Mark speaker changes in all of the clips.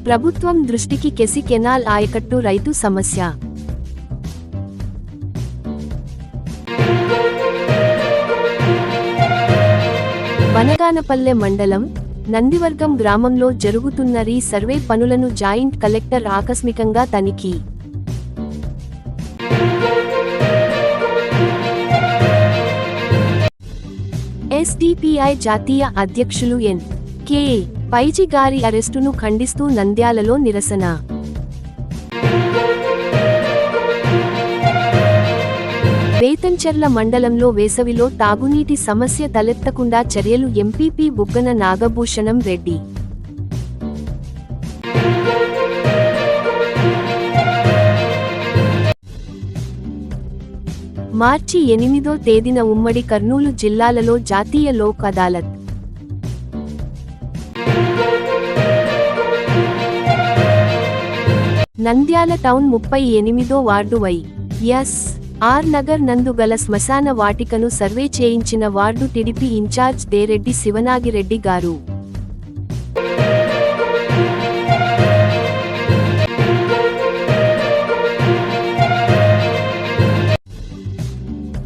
Speaker 1: ప్రభుత్వం దృష్టికి KC canal ఆయకట్టు రైతు సమస్య. బనగానపల్లె మండలం నందివర్గం గ్రామంలో జరుగుతున్న సర్వే పనులను జాయింట్ కలెక్టర్ ఆకస్మికంగా తనిఖీ. ఎస్డిపిఐ జాతీయ అధ్యక్షులు ఎన్.కె. పైజీ గారి అరెస్టును ఖండిస్తూ నంద్యాలలో నిరసన. బేతంచెర్ల మండలంలో వేసవిలో తాగునీటి సమస్య తలెత్తకుండా చర్యలు ఎంపీపీ బుగ్గన నాగభూషణం రెడ్డి. మార్చి 8వ తేదీన ఉమ్మడి కర్నూలు జిల్లాలలో జాతీయ లోక్ అదాలత్. నంద్యాల టౌన్ 38వ వార్డు వై.ఎస్.ఆర్. నగర్ నందు గల శ్మశాన వాటికను సర్వే చేయించిన ward TDP incharge Dereddy Siva Nagi Reddy గారు.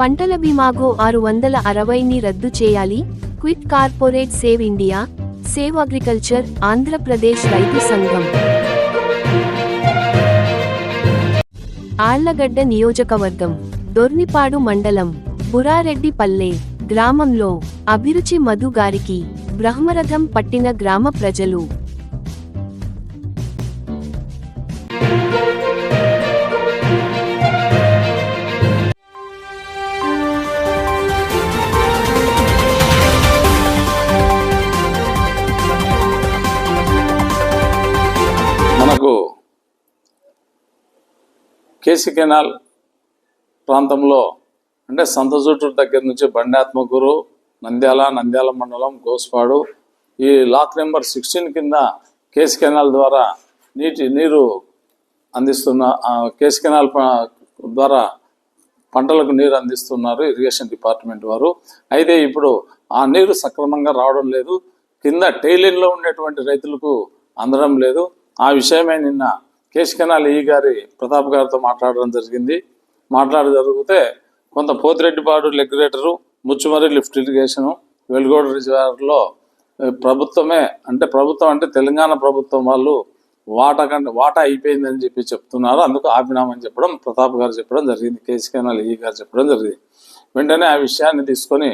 Speaker 1: పంటల బీమాగో 660ని రద్దు చేయాలి. Quit corporate save India, save agriculture, Andhra Pradesh రైతు సంఘం. ఆళ్లగడ్డ నియోజకవర్గం దొర్నిపాడు మండలం బురారెడ్డిపల్లె గ్రామంలో అభిరుచి మధు గారికి బ్రహ్మరథం పట్టిన గ్రామ ప్రజలు.
Speaker 2: మనకు కేసీ కెనాల్ ప్రాంతంలో అంటే సంతజూటూరు దగ్గర నుంచి బండాత్మకూరు, నంద్యాల మండలం, గోస్పాడు ఈ లాక్ నెంబర్ 16 కింద కేసీ కెనాల్ ద్వారా నీరు అందిస్తున్న కేసీ కెనాల్ ద్వారా పంటలకు నీరు అందిస్తున్నారు ఇరిగేషన్ డిపార్ట్మెంట్ వారు. అయితే ఇప్పుడు ఆ నీరు సక్రమంగా రావడం లేదు, కింద టైలిన్లో ఉండేటువంటి రైతులకు అందడం లేదు. ఆ విషయమే నిన్న కేసీ కెనాల్ ఈ గారి ప్రతాప్ గారితో మాట్లాడడం జరిగితే కొంత Pothireddypadu regulator, Muchumarri lift irrigation, Velugodu రిజర్వాయర్లో ప్రభుత్వం అంటే తెలంగాణ ప్రభుత్వం వాళ్ళు వాటా అయిపోయిందని చెప్తున్నారు. అందుకు ఆపినామని చెప్పడం ప్రతాప్ గారు చెప్పడం జరిగింది, కేసీ కెనాల్ ఈ గారు చెప్పడం జరిగింది. వెంటనే ఆ విషయాన్ని తీసుకొని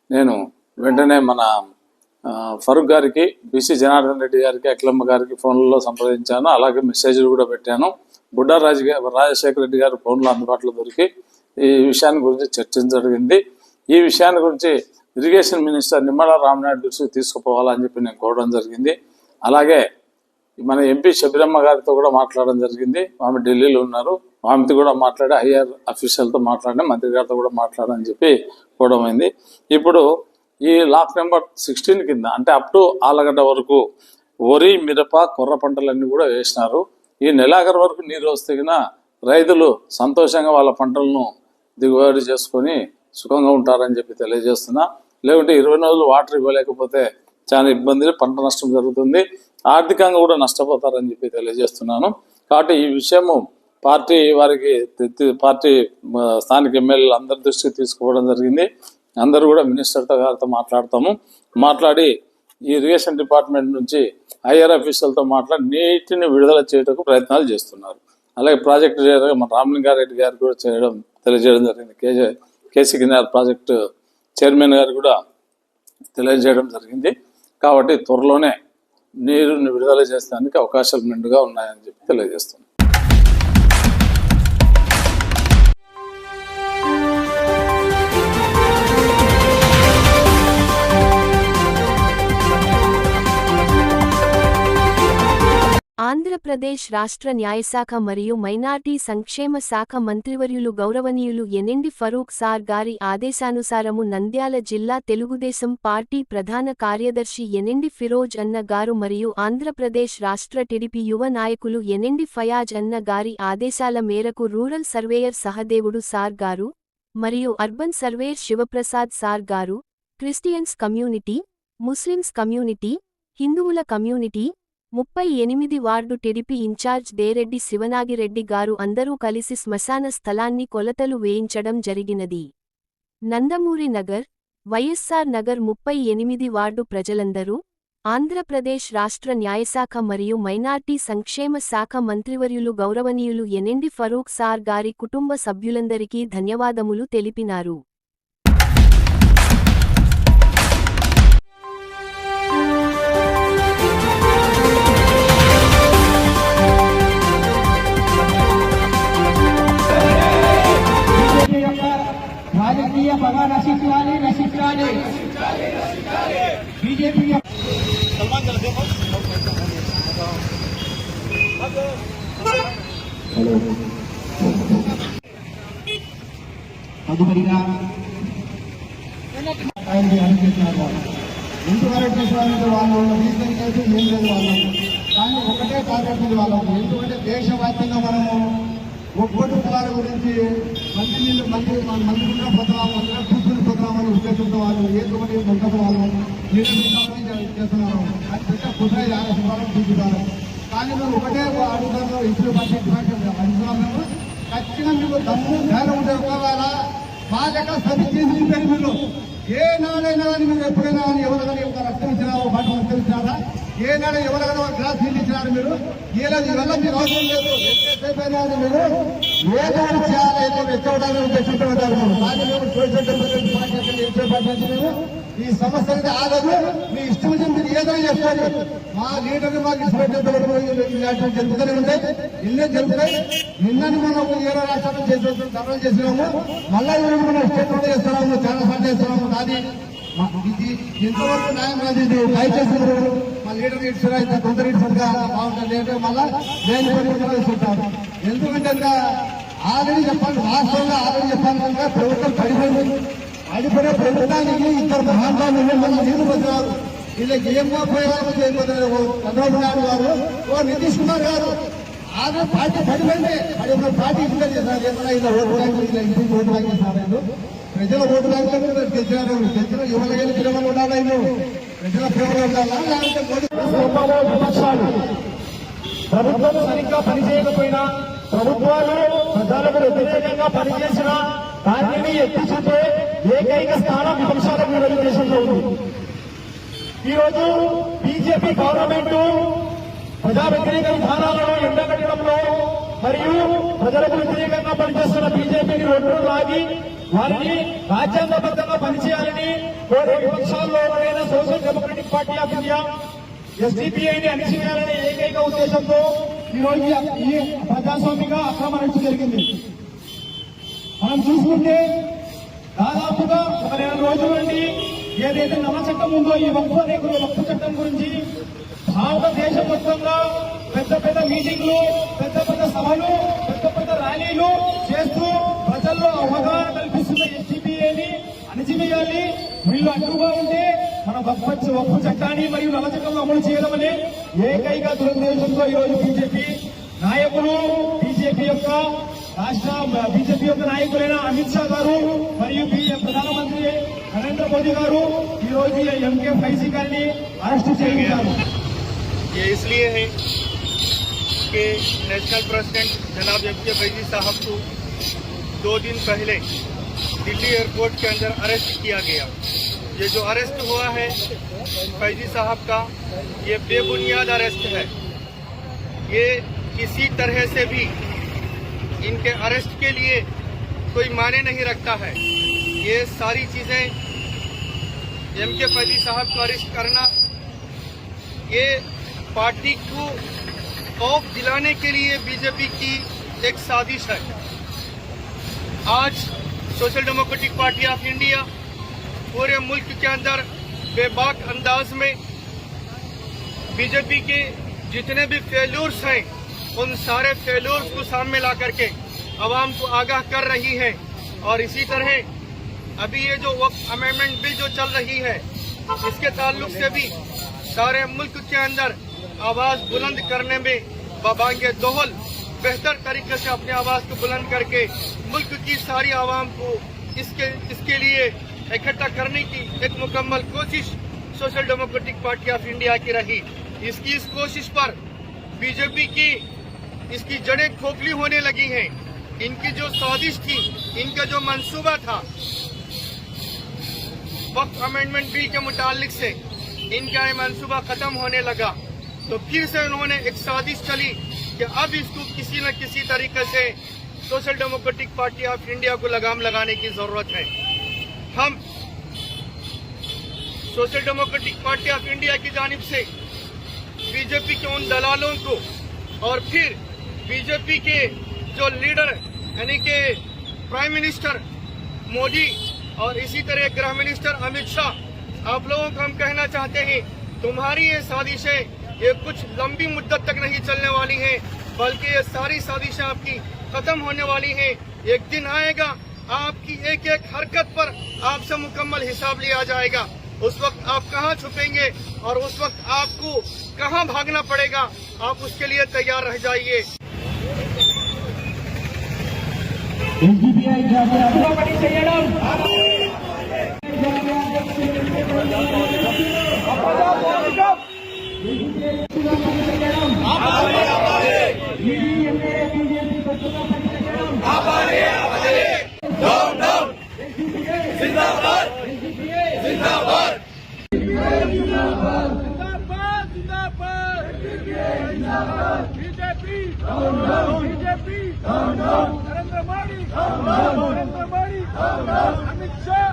Speaker 2: నేను వెంటనే మన ఫరూక్ గారికి, బీసీ జనార్దన్ రెడ్డి గారికి, అఖిలమ్మ గారికి ఫోన్లలో సంప్రదించాను. అలాగే మెసేజ్లు కూడా పెట్టాను. బుడ్డా రాజశేఖర రెడ్డి గారి ఫోన్లో అందుబాటులో దొరికి ఈ విషయాన్ని గురించి చర్చించడం జరిగింది. ఈ విషయాన్ని గురించి ఇరిగేషన్ మినిస్టర్ నిమ్మల రామనాయుడు దృష్టికి తీసుకుపోవాలని చెప్పి నేను కోరడం జరిగింది. అలాగే మన ఎంపీ శబరిమ్మ గారితో కూడా మాట్లాడడం జరిగింది. ఆమె ఢిల్లీలో ఉన్నారు, ఆమెతో కూడా మాట్లాడి హైయర్ అఫీషియల్తో మాట్లాడి మంత్రి గారితో కూడా మాట్లాడని చెప్పి కోవడం అయింది. ఇప్పుడు ఈ లాక్ నెంబర్ 16 కింద అంటే అప్ టు ఆలగడ్డ వరకు వరి, మిరప, కొర్ర పంటలన్నీ కూడా వేసినారు. ఈ నెలాఖరు వరకు నీరు వస్తే రైతులు సంతోషంగా వాళ్ళ పంటలను దిగుబడి చేసుకొని సుఖంగా ఉంటారని చెప్పి తెలియజేస్తున్నా. లేకుంటే 20 రోజులు వాటర్ ఇవ్వలేకపోతే చాలా ఇబ్బంది, పంట నష్టం జరుగుతుంది, ఆర్థికంగా కూడా నష్టపోతారని చెప్పి తెలియజేస్తున్నాను. కాబట్టి ఈ విషయము పార్టీ స్థానిక ఎమ్మెల్యేలు అందరి దృష్టికి తీసుకోవడం జరిగింది. అందరూ కూడా మినిస్టర్తో గారితో మాట్లాడి ఈ ఇరిగేషన్ డిపార్ట్మెంట్ నుంచి హైయర్ ఆఫీసర్లతో మాట్లాడి నీటిని విడుదల చేయడానికి ప్రయత్నాలు చేస్తున్నారు. అలాగే ప్రాజెక్టు డైరెక్టర్ మన రామలింగారెడ్డి గారు కూడా తెలియజేయడం జరిగింది. కేసీ కెనాల్ ప్రాజెక్టు చైర్మన్ గారు కూడా తెలియజేయడం జరిగింది. కాబట్టి త్వరలోనే నీరుని విడుదల చేసేందుకు అవకాశాలు మెండుగా ఉన్నాయని చెప్పి తెలియజేస్తున్నాను.
Speaker 1: ఆంధ్రప్రదేశ్ రాష్ట్ర న్యాయశాఖ మరియు మైనార్టీ సంక్షేమ శాఖ మంత్రివర్యులు గౌరవనీయులు ఎన్ఎండి ఫరూక్ సార్ గారి ఆదేశానుసారము నంద్యాల జిల్లా తెలుగుదేశం పార్టీ ప్రధాన కార్యదర్శి ఎన్ఎండి ఫిరోజ్ అన్న గారు మరియు ఆంధ్రప్రదేశ్ రాష్ట్ర టీడీపీ యువ నాయకులు ఎన్ఎండి ఫయాజ్ అన్న గారి ఆదేశాల మేరకు రూరల్ సర్వేయర్ సహదేవుడు సార్ గారు మరియు అర్బన్ సర్వేయర్ శివప్రసాద్ సార్ గారు క్రిస్టియన్స్ కమ్యూనిటీ, ముస్లిమ్స్ కమ్యూనిటీ, హిందువుల community, 38 ward TDP incharge Dereddy Siva Nagi Reddy గారు అందరూ కలిసి శ్మశాన స్థలాన్ని కొలతలు వేయించడం జరిగినది. నందమూరి నగర్, వైఎస్సార్ నగర్ 38 వార్డు ప్రజలందరూ ఆంధ్రప్రదేశ్ రాష్ట్ర న్యాయశాఖ మరియు మైనార్టీ సంక్షేమ శాఖ మంత్రివర్యులు గౌరవనీయులు ఎన్ఎండి ఫరూక్ సార్ గారి కుటుంబ సభ్యులందరికీ ధన్యవాదములు తెలిపినారు.
Speaker 3: రాజకీయ పగ నశించాలి, నశించాలి. బీజేపీ తదుపరిగా ఇంతవరకు చేసేవాళ్ళంటే వాళ్ళు రీజన్ చేసి ఏం లేదు వాళ్ళు, కానీ ఒకటే టార్గెట్ వాళ్ళకు. ఎందుకంటే దేశవ్యాప్తంగా మనము ఒక్కటి కులాల గురించి మంత్రిని మంత్రిగా పోతున్నాము, కూర్చుని పోతున్నామని ఉద్దేశంతో వాళ్ళు ఏకమని ముందుకు వాళ్ళు చేస్తున్నారు. అది పెద్ద కుట్ర ఆలోచించాలని చూపుతారు. కానీ మేము ఒకటే అడుగుతాము, ఇప్పుడు అడుగుతున్నాము, ఖచ్చితంగా మీకు దమ్ము ధైర్యం ఉంటే ఒకవేళ మా దగ్గర సభ చేసి మీరు ఏ నాడైనా కానీ మీరు ఎప్పుడైనా కానీ ఎవరికైనా ఒక రక్తం ఇచ్చినారో బాట రక్తం ఇచ్చినారా, ఏ నాడు ఎవరికైనా ఒక గ్లాస్ నీళ్ళు ఇచ్చినారు మీరు, ఏలాది ఇవల్ల మీకు అవసరం లేదు. ఎంతసేపు అయినా మీరు ఏదో చేయాలి, ఏదో ఎక్కడానికి ఉద్దేశంతో ఉంటారు. కానీ మేము మేము ఈ సమస్య అనేది ఆగదు. మీ ఇష్టం వచ్చి మీరు ఏదో చేసుకోండి. మా లీడర్ని మాకు ఇష్టం జరుగుతూనే ఉంటాయి, ఇల్లే జరుగుతాయి. నిన్నని మనం 20 రాష్ట్రాలు ధర్నాలు చేసినాము, మళ్ళా ఈరోజు మనం స్టేట్ చేస్తున్నాము, చాలా సార్లు చేస్తున్నాము. కానీ ఇది ఎంతవరకు న్యాయం కాదు. ఇది దయచేసి మా లీడర్ ఇచ్చినా ఇంత తొందర ఇచ్చినట్టుగా బాగుంటుంది అంటే మళ్ళా నేను తీసుకుంటాను. ఎందుకంటే ఇంకా ఆల్రెడీ చెప్పాలి, వాస్తవంగా ఆల్రెడీ చెప్పాలి కనుక ప్రభుత్వం పడిపోయిన ప్రభుత్వానికి ఇద్దరు మహానుభావులు మళ్ళీ నీళ్లు పోతున్నారు. వీళ్ళకి ఏం పోయారు చంద్రబాబు నాయుడు గారు, ఓ నితీష్ కుమార్ గారు ఆల్రెడీ పార్టీ పడిపోయింది. పడిపోయిన పార్టీ ఇంట్లో చేశారు. ఇలా ఓటు బ్యాంకు ఇంటికి ఓటు బ్యాంక్ చేశారు. ప్రజల ఓటు బ్యాంకులను తెచ్చినారు. తెచ్చిన యువతకి ప్రేమలు ఉండాలి, ప్రజల ప్రేమలు ఉండాలా, లేకపోతే విపక్షాలు ప్రభుత్వం సరిగ్గా పనిచేయకపోయినా, ప్రభుత్వాలు ప్రజలకు వ్యతిరేకంగా పనిచేసిన దానిని ఎత్తి చూపే ఏకైక స్థానం విపక్షాలకు దేశంలో ఉంది. ఈరోజు బీజేపీ గవర్నమెంట్ ప్రజా వ్యతిరేక విధానాలను ఎండగట్టడంలో మరియు ప్రజలకు వ్యతిరేకంగా పనిచేస్తున్న బీజేపీని రోడ్డు లాగి వారిని రాజ్యాంగబద్ధంగా పనిచేయాలని కోరే విపక్షాల్లో ఒకరైన social democratic party of India ఎస్డిపిఐని అణిచివేయాలనే ఏకైక ఉద్దేశంతో ఈరోజు ఈ ప్రజాస్వామిక ఆక్రమణ జరిగింది. మనం చూసుకుంటే దాదాపుగా 1 రోజుల నుండి ఏదైతే నల్ల చట్టం ఉందో ఈ వక్ఫ్ చట్టం గురించి భారతదేశం మొత్తంగా పెద్ద పెద్ద మీటింగ్లు, పెద్ద పెద్ద సభలు, పెద్ద పెద్ద ర్యాలీలు చేస్తూ ప్రజల్లో అవగాహన కల్పిస్తున్న ఎస్డిపిఐని అణిచివేయాలి, వీళ్ళు అడ్డుగా ఉంటే మన వక్ఫ్ చట్టాన్ని మరియు నల్ల చట్టం అమలు చేయడం అనే ఏకైక దురుద్దేశంతో ఈరోజు బీజేపీ నాయకులు, బీజేపీ యొక్క రాష్ట్ర బీజేపీ యొక్క నాయకులైన అమిత్ షా గారు మరియు ప్రధానమంత్రి నరేంద్ర మోదీ గారు ఈ రోజు ఎంకే ఫైజీ గారిని అరెస్ట్ చేయించారు.
Speaker 4: ये इसलिए है कि नेशनल प्रेसिडेंट जनाब एमके फैजी साहब को 2 दिन पहले दिल्ली एयरपोर्ट के अंदर अरेस्ट किया गया। ये जो अरेस्ट हुआ है फैजी साहब का, ये बेबुनियाद अरेस्ट है। ये किसी तरह से भी इनके अरेस्ट के लिए कोई मायने नहीं रखता है। ये सारी चीजें एमके फैजी साहब को अरेस्ट करना, ये पार्टी को खौफ दिलाने के लिए बीजेपी की एक साजिश है। आज social democratic party of India पूरे मुल्क के अंदर बेबाक अंदाज में बीजेपी के जितने भी फेल्यूर्स हैं उन सारे फेल्यूर्स को सामने ला करके आवाम को आगाह कर रही है। और इसी तरह अभी ये जो वक्फ अमेंडमेंट बिल जो चल रही है, इसके ताल्लुक से भी सारे मुल्क के अंदर आवाज बुलंद करने में बाबांगे दोहल बेहतर तरीके से अपनी आवाज को बुलंद करके मुल्क की सारी आवाम को इसके लिए इकट्ठा करने की एक मुकम्मल कोशिश social democratic party of India की रही। इसकी इस कोशिश पर बीजेपी की इसकी जड़ें खोखली होने लगी हैं। इनकी जो साजिश थी, इनका जो मंसूबा था वक्त अमेंडमेंट बिल के मुतालिक से, इनका ये मंसूबा खत्म होने लगा। तो फिर से उन्होंने एक साजिश चली कि अब इसको किसी न किसी तरीके से social democratic party of India को लगाम लगाने की जरूरत है। हम social democratic party of India की जानिब से बीजेपी के उन दलालों को और फिर बीजेपी के जो लीडर यानी कि प्राइम मिनिस्टर मोदी और इसी तरह गृह मिनिस्टर अमित शाह, आप लोगों को हम कहना चाहते हैं, तुम्हारी ये साजिशें ये कुछ लंबी मुद्दत तक नहीं चलने वाली हैं, बल्कि ये सारी साजिशें आपकी खत्म होने वाली हैं। एक दिन आएगा आपकी एक एक हरकत पर आपसे मुकम्मल हिसाब लिया जाएगा। उस वक्त आप कहाँ छुपेंगे और उस वक्त आपको कहाँ भागना पड़ेगा, आप उसके लिए तैयार रह जाइए।
Speaker 5: बीजेपी नरेंद्र मोदी अमित शाह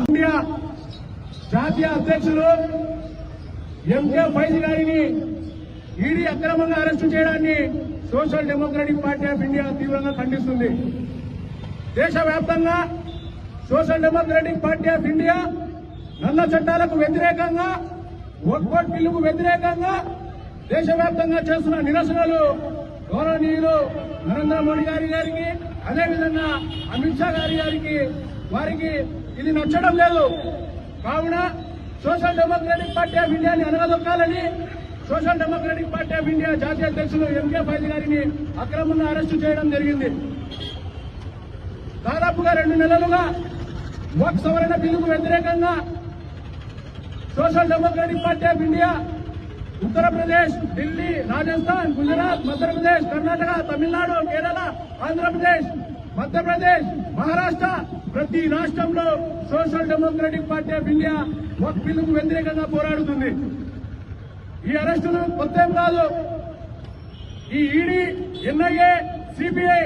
Speaker 5: इंडिया జాతీయ అధ్యక్షులు ఎంకే ఫైజీ గారిని ఈడీ అక్రమంగా అరెస్టు చేయడాన్ని social democratic party of India తీవ్రంగా ఖండిస్తుంది. దేశవ్యాప్తంగా social democratic party of India నల్ల చట్టాలకు వ్యతిరేకంగా, వక్ఫ్ బిల్లుకు వ్యతిరేకంగా దేశవ్యాప్తంగా చేస్తున్న నిరసనలు గౌరవనీయులు నరేంద్ర మోడీ గారికి, అదేవిధంగా అమిత్ షా గారికి వారికి ఇది నచ్చడం లేదు. కావున సోషల్ డెమోక్రటిక్ పార్టీ ఆఫ్ ఇండియాని అనగదొక్కాలని social democratic party of India జాతీయ అధ్యక్షులు ఎంకే ఫైజీ గారిని అక్రమంగా అరెస్టు చేయడం జరిగింది. దాదాపుగా 2 నెలలుగా వక్ఫ్ సవరణ బిల్లుకు వ్యతిరేకంగా social democratic party of India Uttar Pradesh, Delhi, Rajasthan, Gujarat, Madhya Pradesh, Karnataka, Tamil Nadu, Kerala, Andhra Pradesh, Madhya Pradesh, Maharashtra ప్రతి రాష్ట్రంలో social democratic party of India Waqf బిల్లుకు వ్యతిరేకంగా పోరాడుతుంది. ఈ అరెస్టులు కొత్తేం కాదు. ఈ ఈడీ, ఎన్ఐఏ, సిబిఐ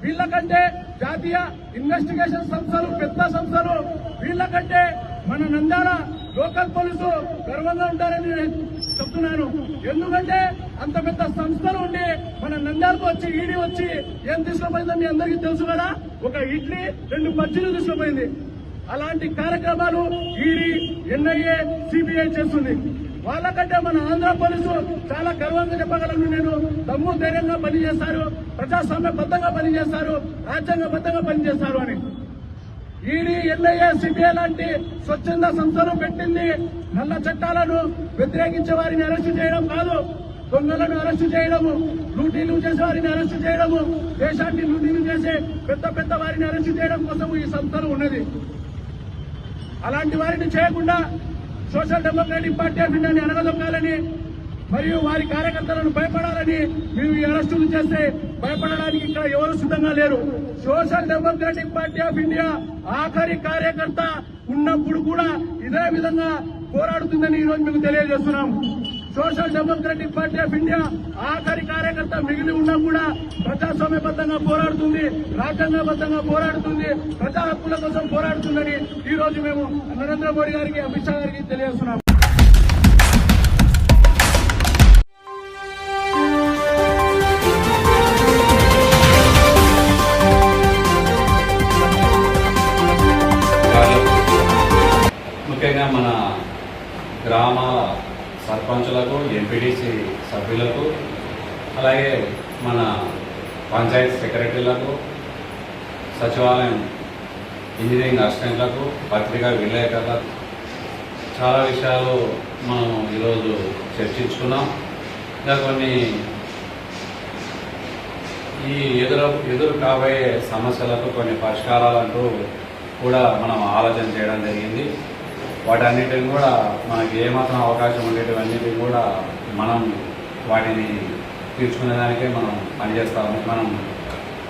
Speaker 5: వీళ్ళకంటే జాతీయ ఇన్వెస్టిగేషన్ సంస్థలు, పెద్ద సంస్థలు, వీళ్ళకంటే మన నంద్యాల లోకల్ పోలీసు గర్వంగా ఉంటారని నేను చెప్తున్నాను. ఎందుకంటే అంత పెద్ద సంస్థలు ఉండి మన నంద్యాలకు వచ్చి ఈడీ వచ్చి ఏం తీసుకుపోయిందో మీ అందరికీ తెలుసు కదా, ఒక ఇడ్లీ 2 బజ్జీలు తీసుకుపోయింది. అలాంటి కార్యక్రమాలు ఈడీ, ఎన్ఐఏ, సిబిఐ చేస్తుంది. వాళ్ళకంటే మన ఆంధ్ర పోలీసు చాలా గర్వంగా చెప్పగలను నేను. దమ్ము ధైర్యంగా పనిచేస్తారు, ప్రజాస్వామ్యబద్ధంగా పనిచేస్తారు, రాజ్యాంగబద్ధంగా పనిచేస్తారు అని. ఈడీ, ఎన్ఐఏ, సిబిఐ లాంటి స్వచ్ఛంద సంస్థలు పెట్టింది నల్ల చట్టాలను వ్యతిరేకించే వారిని అరెస్టు చేయడం కాదు, దొంగలను అరెస్టు చేయడము, లూటీలు చేసే వారిని అరెస్టు చేయడము, దేశాన్ని లూటీలు చేసే పెద్ద పెద్ద వారిని అరెస్టు చేయడం కోసం ఈ సంస్థలు ఉన్నది. అలాంటి వారిని చేయకుండా సోషల్ డెమోక్రటిక్ పార్టీ ఆఫ్ ఇండియాని అనగదొక్కాలని మరియు వారి కార్యకర్తలను భయపడాలని మేము ఈ అరెస్టులు చేస్తే భయపడడానికి ఇక్కడ ఎవరు సిద్ధంగా లేరు. Social democratic party of India ఆఖరి కార్యకర్త ఉన్నప్పుడు కూడా ఇదే విధంగా పోరాడుతుందని ఈ రోజు మీకు తెలియజేస్తున్నాం. Social democratic party of India ఆఖరి కార్యకర్త మిగిలి ఉన్నా కూడా ప్రజాస్వామ్యబద్ధంగా పోరాడుతుంది, రాజ్యాంగబద్ధంగా పోరాడుతుంది, ప్రజా హక్కుల కోసం పోరాడుతుందని ఈ రోజు మేము నరేంద్ర మోడీ గారికి, అమిత్ షా గారికి తెలియజేస్తున్నాం.
Speaker 6: ముఖ్యంగా మన గ్రామాల సర్పంచులకు, ఎంపీడీసీ సభ్యులకు, అలాగే మన పంచాయతీ సెక్రటరీలకు, సచివాలయం ఇంజనీరింగ్ అసిస్టెంట్లకు, పత్రికా విలేకరులకు చాలా విషయాలు మనం ఈరోజు చర్చించుకున్నాం. ఇంకా కొన్ని ఈ ఎదురు కాబోయే సమస్యలకు కొన్ని పరిష్కారాలంటూ కూడా మనం ఆలోచన చేయడం జరిగింది. వాటన్నిటిని కూడా మనకి ఏమాత్రం అవకాశం ఉండేటివన్నిటిని కూడా మనం వాటిని తీర్చుకునేదానికే మనం పనిచేస్తామని మనం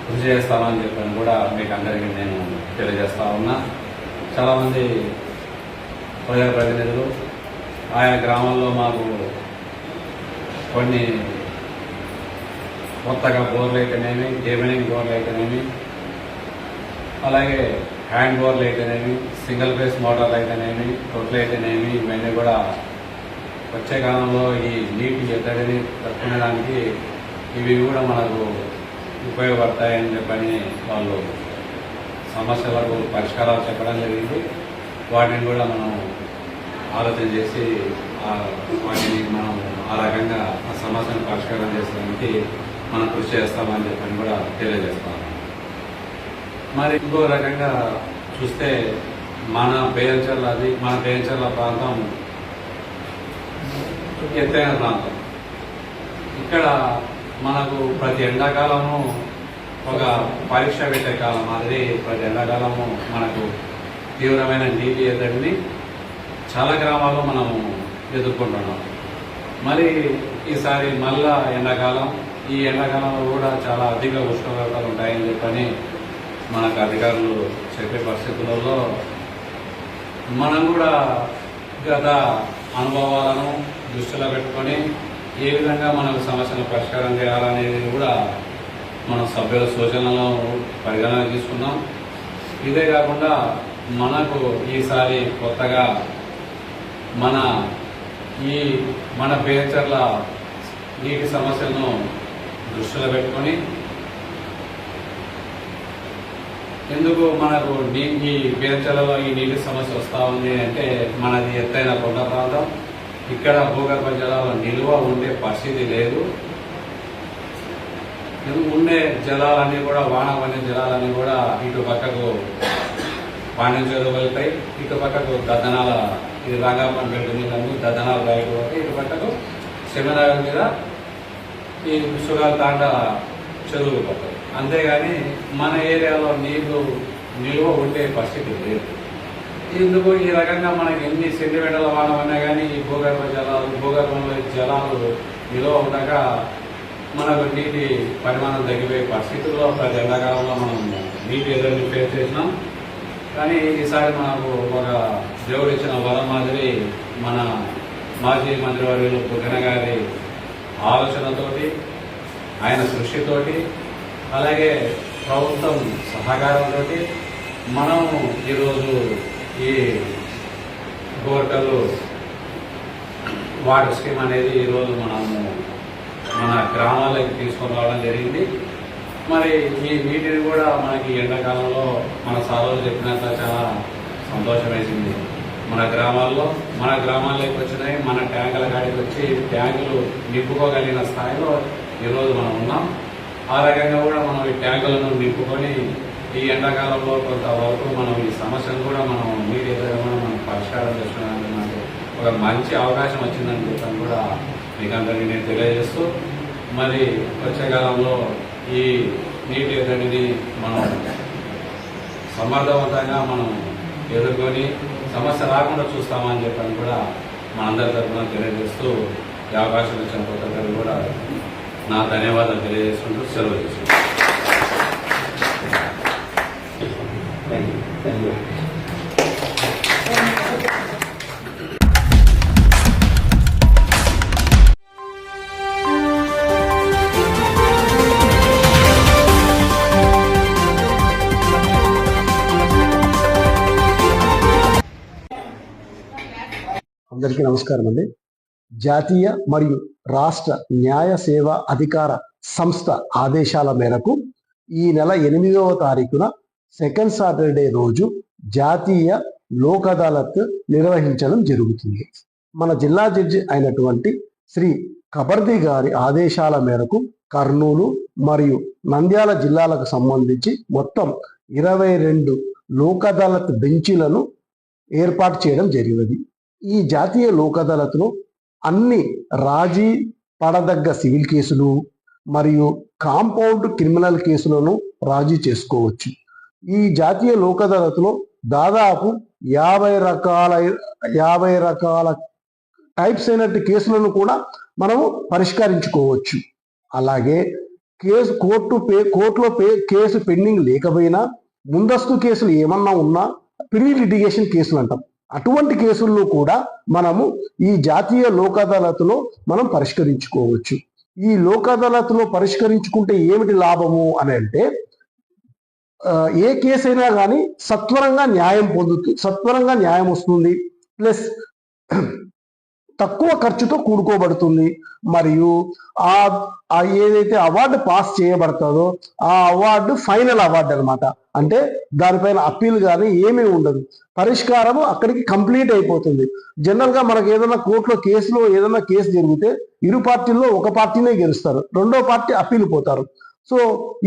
Speaker 6: కృషి చేస్తామని చెప్పని కూడా మీకు అందరికీ నేను తెలియజేస్తా ఉన్నా. చాలామంది ప్రజాప్రతినిధులు ఆయా గ్రామాల్లో మాకు కొన్ని కొత్తగా బోర్లు అయితేనేమి, కేబినింగ్ బోర్లు అయితేనేమి, అలాగే హ్యాండ్ బోర్లు అయితేనేమి, సింగిల్ ఫేస్ మోటార్లు అయితేనేమి, తొట్లు అయితేనేమి, ఇవన్నీ కూడా వచ్చే కాలంలో ఈ నీటి ఎద్దడిని తట్టుకునేదానికి ఇవి కూడా మనకు ఉపయోగపడతాయని చెప్పని వాళ్ళు సమస్యలకు పరిష్కారాలు చెప్పడం జరిగింది. వాటిని కూడా మనం ఆలోచన చేసి వాటిని మనం ఆ రకంగా ఆ సమస్యను పరిష్కారం చేసడానికి మనం కృషి చేస్తామని చెప్పని కూడా తెలియజేస్తాము. మరి ఇంకో రకంగా చూస్తే మన పేంచర్ల ప్రాంతం ఎత్తైన ప్రాంతం. ఇక్కడ మనకు ప్రతి ఎండాకాలము ఒక పరీక్ష పెట్టే కాలం మాదిరి ప్రతి ఎండాకాలము మనకు తీవ్రమైన నీటి ఎద్దడిని చాలా గ్రామాల్లో మనము ఎదుర్కొంటున్నాం. మరి ఈసారి మళ్ళా ఎండాకాలం, ఈ ఎండాకాలంలో కూడా చాలా అధిక ఉష్ణోగ్రతలు ఉంటాయని చెప్పని మనకు అధికారులు చెప్పే పరిస్థితులలో మనం కూడా గత అనుభవాలను దృష్టిలో పెట్టుకొని ఏ విధంగా మనకు సమస్యను పరిష్కారం చేయాలనేది కూడా మన సభ్యుల సూచనలను పరిగణన తీసుకున్నాం. ఇదే కాకుండా మనకు ఈసారి కొత్తగా మన పేచర్ల నీటి సమస్యలను దృష్టిలో పెట్టుకొని ఎందుకు మనకు ఈ పేచర్లలో ఈ నీటి సమస్య వస్తూ ఉంది అంటే మనది ఎత్తైన కొండ ప్రాంతం. ఇక్కడ భూగర్భ జలాల నిల్వ ఉండే పరిస్థితి లేదు. ఉండే జలాలన్నీ కూడా వానవన్య జలాలన్నీ కూడా ఇటు పక్కకు పాండ్యం వెళ్తాయి, ఇటు పక్కకు దద్దనాల ఇది రంగాపన్ బెల్ట్ నీళ్ళను దద్దనాల రైలు పోతే ఇటు పక్కకు సెమినార్ మీద ఈ సుగాల తాండ చెరువులు పోతాయి. అంతేగాని మన ఏరియాలో నీళ్లు నిల్వ ఉండే పరిస్థితి లేదు. ఇందుకు ఈ రకంగా మనకి ఎన్ని సెంటీమీటర్ల వాన ఉన్నా కానీ ఈ భూగర్భంలో జలాలు నిల్వ ఉండక మనకు నీటి పరిమాణం తగ్గిపోయే పరిస్థితుల్లో ప్రతి ఎండాకాలంలో మనం నీటి ఎదురుని ఫేస్ చేసినాం. కానీ ఈసారి మనకు ఒక దేవుడు ఇచ్చిన వరం మాదిరి మన మాజీ మంత్రివర్యులు బుగ్గన గారి ఆలోచనతోటి, ఆయన కృషితోటి, అలాగే ప్రభుత్వం సహకారంతో మనం ఈరోజు ఈ గోర్కల్ వాటర్ స్కీమ్ అనేది ఈరోజు మనము మన గ్రామాలకు తీసుకొని రావడం జరిగింది. మరి ఈ నీటిని కూడా మనకి ఎండాకాలంలో మన సార్లు చెప్పినంత చాలా సంతోషం వేసింది. మన గ్రామాల్లోకి వచ్చినాయి, మన ట్యాంకుల కాడికి వచ్చి ట్యాంకులు నింపుకోగలిగిన స్థాయిలో ఈరోజు మనం ఉన్నాం. ఆ రకంగా కూడా మనం ఈ ట్యాంకులను నింపుకొని ఈ ఎండాకాలంలో కొంతవరకు మనం ఈ సమస్యను కూడా మనం నీటి ఎదురుగా మనం పరిష్కారం చేసుకోవడానికి మనకు ఒక మంచి అవకాశం వచ్చిందని చెప్పని కూడా మీకు అందరికీ నేను తెలియజేస్తూ, మరి వచ్చే కాలంలో ఈ నీటి ఎద్దడిని మనం సమర్థవంతంగా మనం ఎదుర్కొని సమస్య రాకుండా చూస్తామని చెప్పని కూడా మనందరి తరఫున తెలియజేస్తూ ఈ అవకాశం ఇచ్చిన ప్రతి ఒక్కరికి కూడా నా ధన్యవాదాలు తెలియజేసుకుంటూ సెలవు తీసుకుంటాను.
Speaker 7: అందరికీ నమస్కారం అండి. జాతీయ మరియు రాష్ట్ర న్యాయ సేవా అధికార సంస్థ ఆదేశాల మేరకు ఈ నెల 8వ తారీఖున సెకండ్ సాటర్డే రోజు జాతీయ లోక్ అదాలత్ నిర్వహించడం జరుగుతుంది. మన జిల్లా జడ్జి అయినటువంటి శ్రీ కబర్ది గారి ఆదేశాల మేరకు కర్నూలు మరియు నంద్యాల జిల్లాలకు సంబంధించి మొత్తం 22 లోక్ అదాలత్ బెంచీలను ఏర్పాటు చేయడం జరిగినది. ఈ జాతీయ లోక్ అదాలత్లో అన్ని రాజీ పడదగ్గ సివిల్ కేసులు మరియు కాంపౌండ్ క్రిమినల్ కేసులను రాజీ చేసుకోవచ్చు. ఈ జాతీయ లోక్ అదాలత్లో దాదాపు 50 రకాల టైప్స్ అయినట్టు కేసులను కూడా మనము పరిష్కరించుకోవచ్చు. అలాగే కోర్టులో కేసు పెండింగ్ లేకపోయినా ముందస్తు కేసులు ఏమన్నా ఉన్నా ప్రీ లిటిగేషన్ కేసులు అంటాం. అటువంటి కేసులను కూడా మనము ఈ జాతీయ లోక్ అదాలత్లో మనం పరిష్కరించుకోవచ్చు. ఈ లోక్ అదాలత్లో పరిష్కరించుకుంటే ఏమిటి లాభము అని అంటే, ఏ కేసు అయినా కానీ సత్వరంగా న్యాయం వస్తుంది, ప్లస్ తక్కువ ఖర్చుతో కూడుకోబడుతుంది. మరియు ఏదైతే అవార్డు పాస్ చేయబడుతుందో ఆ అవార్డు ఫైనల్ అవార్డు అనమాట. అంటే దానిపైన అప్పీల్ కానీ ఏమీ ఉండదు, పరిష్కారము అక్కడికి కంప్లీట్ అయిపోతుంది. జనరల్ గా మనకు ఏదైనా కోర్టులో ఏదైనా కేసు జరిగితే ఇరు పార్టీల్లో ఒక పార్టీనే గెలుస్తారు, రెండో పార్టీ అప్పీల్ పోతారు. సో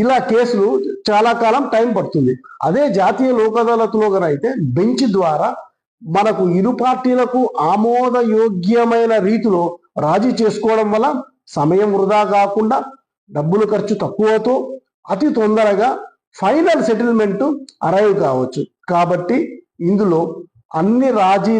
Speaker 7: ఇలా కేసులు చాలా కాలం టైం పడుతుంది. అదే జాతీయ లోక్ అదాలత్లో అయితే బెంచ్ ద్వారా మనకు ఇరు పార్టీలకు ఆమోదయోగ్యమైన రీతిలో రాజీ చేసుకోవడం వల్ల సమయం వృధా కాకుండా డబ్బులు ఖర్చు తక్కువతో అతి తొందరగా ఫైనల్ సెటిల్మెంట్ అరైవ్ కావచ్చు. కాబట్టి ఇందులో అన్ని రాజీ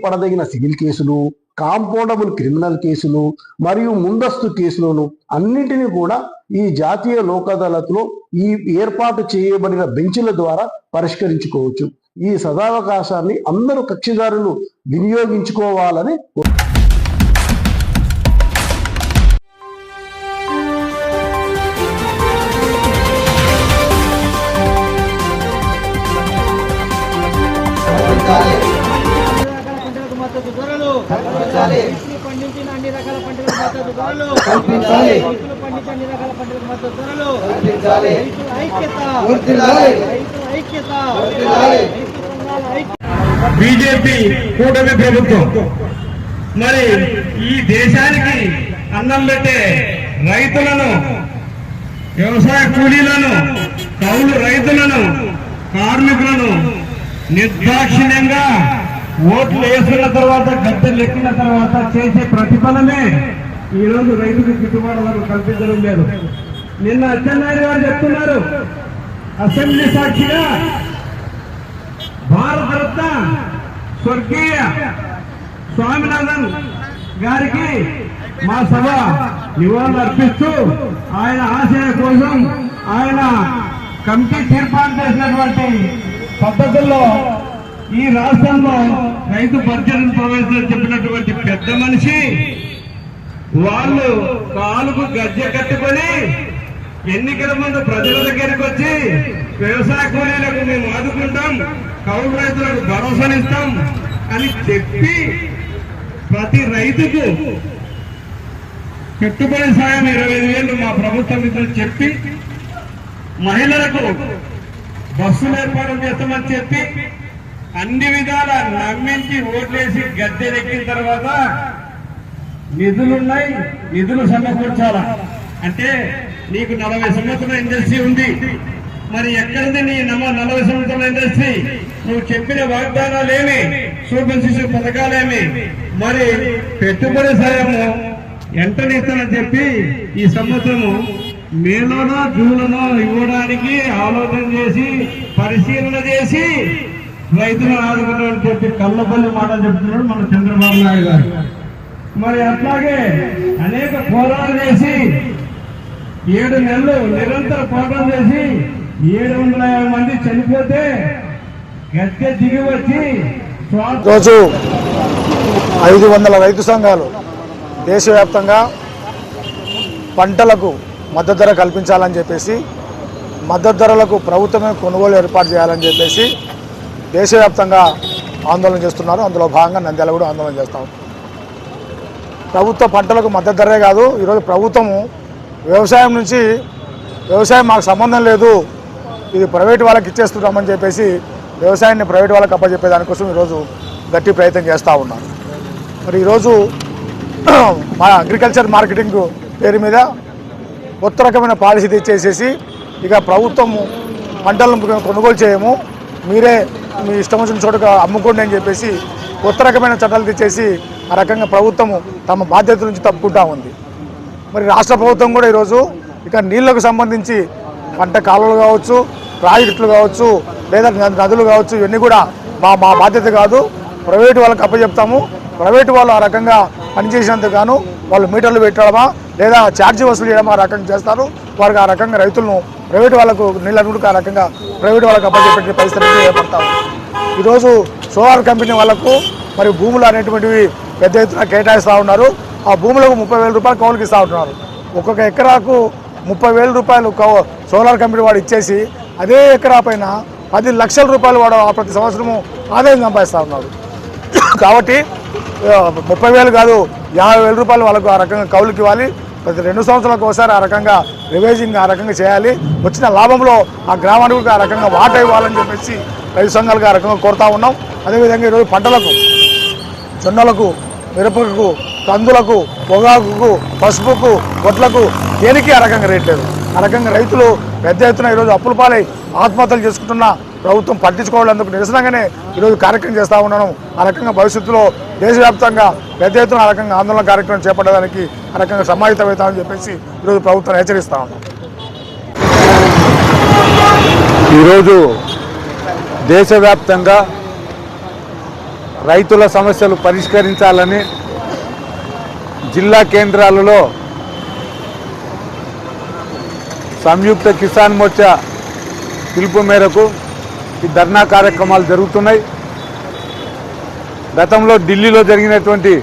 Speaker 7: పడదగిన సివిల్ కేసులు, కాంపౌండబుల్ క్రిమినల్ కేసులు మరియు ముందస్తు కేసులను అన్నింటినీ కూడా ఈ జాతీయ లోక్ అదాలత్లో ఈ ఏర్పాటు చేయబడిన బెంచ్ల ద్వారా పరిష్కరించుకోవచ్చు. ఈ సదావకాశాన్ని అందరూ కక్షిదారులు వినియోగించుకోవాలని
Speaker 8: పండించిన అన్ని రకాల పంటలకు మద్దతు ధరలు కల్పించాలి. రైతులు పండించిన అన్ని రకాల పంటలకు మద్దతు ధరలు కల్పించాలి. రైతుల ఐక్యత వర్ధిల్లాలి. రైతుల ఐక్యత వర్ధిల్లాలి.
Speaker 5: బీజేపీ కూటమి ప్రభుత్వం మరి ఈ దేశానికి అన్నం పెట్టే రైతులను, వ్యవసాయ కూలీలను, కౌలు రైతులను, కార్మికులను నిర్దాక్షిణ్యంగా ఓట్లు వేసుకున్న తర్వాత, గద్దెలు ఎక్కిన తర్వాత చేసే ప్రతిఫలమే ఈరోజు రైతుకు గిట్టుబాటు ధరలు కల్పించడం లేదు. నిన్న అచ్చెన్నాయుడు గారు చెప్తున్నారు, అసెంబ్లీ సాక్షిగా భారతరత్న స్వర్గీయ స్వామినాథన్ గారికి మా సభ నివాళులు అర్పిస్తూ ఆయన ఆశయ కోసం ఆయన కమిటీ తీర్మానం చేసినటువంటి పద్ధతుల్లో ఈ రాష్ట్రంలో రైతు బడ్జెట్ ప్రవేశం చెప్పినటువంటి పెద్ద మనిషి వాళ్ళు కాలుకు గజ్జె కట్టుకొని ఎన్నికల ముందు ప్రజల దగ్గరికి వచ్చి వ్యవసాయ కూలీలకు మేము ఆదుకుంటాం, కౌలు రైతులకు భరోసానిస్తాం అని చెప్పి ప్రతి రైతుకు పెట్టుబడి సాయం 25,000 మా ప్రభుత్వం ఇద్దరు చెప్పి, మహిళలకు బస్సులు ఏర్పాటు చేస్తామని చెప్పి అన్ని విధాల నమ్మించి ఓట్లేసి గద్దెనెక్కిన తర్వాత నిధులున్నాయి, నిధులు సమకూర్చాలా అంటే నీకు 40 సంవత్సరాల ఇండస్ట్రీ ఉంది, మరి ఎక్కడిది నీ 40 సంవత్సరాల ఇండస్ట్రీ? నువ్వు చెప్పిన వాగ్దానాలేమి, సూపర్ శిశు పథకాలేమి, మరి పెట్టుబడి సాయము వెంటనే ఇస్తానని చెప్పి ఈ సంవత్సరము మేలోనో జూన్లోనో ఇవ్వడానికి ఆలోచన చేసి పరిశీలన చేసి రైతులను ఆదుకున్నామని చెప్పి కళ్ళపల్లి మాట చెప్తున్నాడు మన చంద్రబాబు నాయుడు గారు. మరి అట్లాగే అనేక పోరాటాలు చేసి 7 నెలలు నిరంతర పోరాటం చేసి 750 మంది చనిపోతే గద్దె దిగి వచ్చి
Speaker 9: రోజు 500 రైతు సంఘాలు దేశవ్యాప్తంగా పంటలకు మద్దతు ధర కల్పించాలని చెప్పేసి, మద్దతు ధరలకు ప్రభుత్వమే కొనుగోలు ఏర్పాటు చేయాలని చెప్పేసి దేశవ్యాప్తంగా ఆందోళన చేస్తున్నారు. అందులో భాగంగా నంద్యాల కూడా ఆందోళన చేస్తాం. ప్రభుత్వ పంటలకు మద్దతు ధరే కాదు, ఈరోజు ప్రభుత్వము వ్యవసాయం మాకు సంబంధం లేదు, ఇది ప్రైవేట్ వాళ్ళకి ఇచ్చేస్తున్నామని చెప్పేసి వ్యవసాయాన్ని ప్రైవేట్ వాళ్ళకి అప్పచెప్పే దానికోసం ఈరోజు గట్టి ప్రయత్నం చేస్తూ ఉన్నారు. మరి ఈరోజు మా అగ్రికల్చర్ మార్కెటింగ్ పేరు మీద కొత్త రకమైన పాలసీ తెచ్చేసేసి ఇక ప్రభుత్వము పంటలను కొనుగోలు చేయము, మీరే మీ ఇష్టం వచ్చిన చోటుగా అమ్ముకోండి అని చెప్పేసి కొత్త రకమైన చట్టాలు తెచ్చేసి ఆ రకంగా ప్రభుత్వము తమ బాధ్యత నుంచి తప్పుకుంటా ఉంది. మరి రాష్ట్ర ప్రభుత్వం కూడా ఈరోజు ఇక నీళ్లకు సంబంధించి పంట కాలువలు కావచ్చు, ప్రాజెక్టులు కావచ్చు, లేదా నదులు కావచ్చు, ఇవన్నీ కూడా మా బాధ్యత కాదు, ప్రైవేటు వాళ్ళకి అప్పచెప్తాము. ప్రైవేటు వాళ్ళు ఆ రకంగా పనిచేసినందుకు గాను వాళ్ళు మీటర్లు పెట్టడమా లేదా ఛార్జీ వసూలు చేయడమా ఆ రకంగా చేస్తారు. వారికి ఆ రకంగా రైతులను ప్రైవేటు వాళ్ళకు నీళ్ళ ఆ రకంగా ప్రైవేటు వాళ్ళకి అప్పచెప్పే పరిస్థితి ఏర్పడతాము. ఈరోజు సోలార్ కంపెనీ వాళ్ళకు మరి భూములు అనేటువంటివి పెద్ద ఎత్తున కేటాయిస్తూ ఉన్నారు. ఆ భూములకు 30,000 రూపాయలు కౌలుకి ఇస్తూ ఉంటున్నారు. ఒక్కొక్క ఎకరాకు 30,000 రూపాయలు సోలార్ కంపెనీ వాడు ఇచ్చేసి అదే ఎకరా పైన 10 లక్షల రూపాయలు వాడు ప్రతి సంవత్సరము ఆదాయం సంపాదిస్తూ ఉన్నాడు. కాబట్టి 30,000 కాదు 50,000 రూపాయలు వాళ్ళకు ఆ రకంగా కౌలుకి ఇవ్వాలి. ప్రతి 2 సంవత్సరాలకు ఒకసారి ఆ రకంగా రివైజింగ్ ఆ రకంగా చేయాలి. వచ్చిన లాభంలో ఆ గ్రామానికి ఆ రకంగా వాటా ఇవ్వాలని చెప్పేసి రైతు సంఘాలకు ఆ రకంగా కోరుతా ఉన్నాం. అదేవిధంగా ఈరోజు పంటలకు, జొన్నలకు, మిరపకు, కందులకు, పొగాకుకు, పసుపుకు, వడ్లకు దేనికి ఆ రకంగా రేట్ లేదు. ఆ రకంగా రైతులు పెద్ద ఎత్తున ఈరోజు అప్పుల పాలై ఆత్మహత్యలు చేసుకుంటున్న ప్రభుత్వం పట్టించుకోవడానికి నిరసనగానే ఈరోజు కార్యక్రమం చేస్తూ ఉన్నాను. ఆ రకంగా భవిష్యత్తులో దేశవ్యాప్తంగా పెద్ద ఎత్తున ఆ రకంగా ఆందోళన కార్యక్రమం చేపట్టడానికి ఆ రకంగా సమాహితమవుతామని చెప్పేసి ఈరోజు ప్రభుత్వం హెచ్చరిస్తూ ఉన్నాం.
Speaker 10: ఈరోజు దేశవ్యాప్తంగా రైతుల సమస్యలు పరిష్కరించాలని జిల్లా కేంద్రాలలో సంయుక్త కిసాన్ మోర్చా పిలుపు మేరకు ఈ ధర్నా కార్యక్రమాలు జరుగుతున్నాయి. గతంలో ఢిల్లీలో జరిగినటువంటి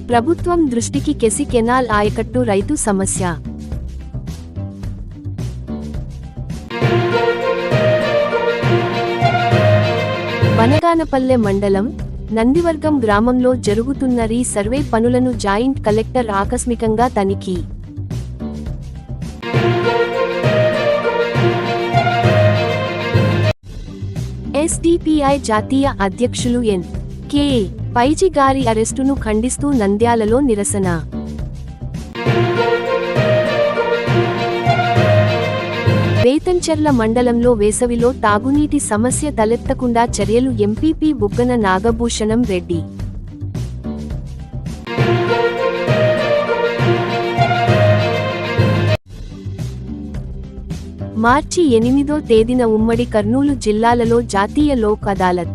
Speaker 1: ప్రభుత్వం దృష్టికి కెసి కెనాల్ ఆయకట్టు రైతు సమస్య. బనగానపల్లె మండలం నందివర్గం గ్రామంలో జరుగుతున్న సర్వే పనులను జాయింట్ కలెక్టర్ ఆకస్మికంగా తనిఖీ. ఎస్డిపిఐ జాతీయ అధ్యక్షులు ఎన్.కె. పైజీ గారి అరెస్టును ఖండిస్తూ నంద్యాలలో నిరసన. బేతంచెర్ల మండలంలో వేసవిలో తాగునీటి సమస్య తలెత్తకుండా చర్యలు ఎంపీపీ బుగ్గన నాగభూషణం రెడ్డి. మార్చి 8వ తేదీన ఉమ్మడి కర్నూలు జిల్లాలలో జాతీయ లోక్ అదాలత్.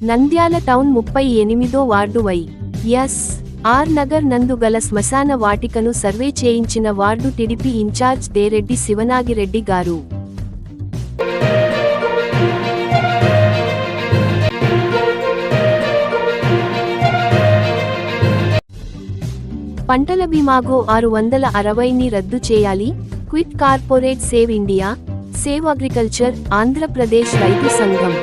Speaker 1: నంద్యాల టౌన్ 38వ వార్డు వై.ఎస్.ఆర్. నగర్ నందు గల శ్మశాన వాటికను సర్వే చేయించిన ward TDP incharge Dereddy Siva Nagi Reddy గారు. పంటల బీమాగో 660ని రద్దు చేయాలి. Quit corporate save India, save agriculture Andhra Pradesh రైతు సంఘం.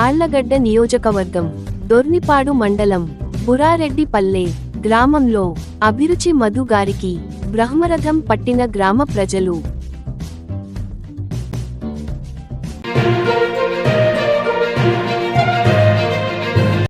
Speaker 1: ఆళ్లగడ్డ నియోజకవర్గం దొర్నిపాడు మండలం బురారెడ్డిపల్లె గ్రామంలో అభిరుచి మధు గారికి బ్రహ్మరథం పట్టిన గ్రామ ప్రజలు.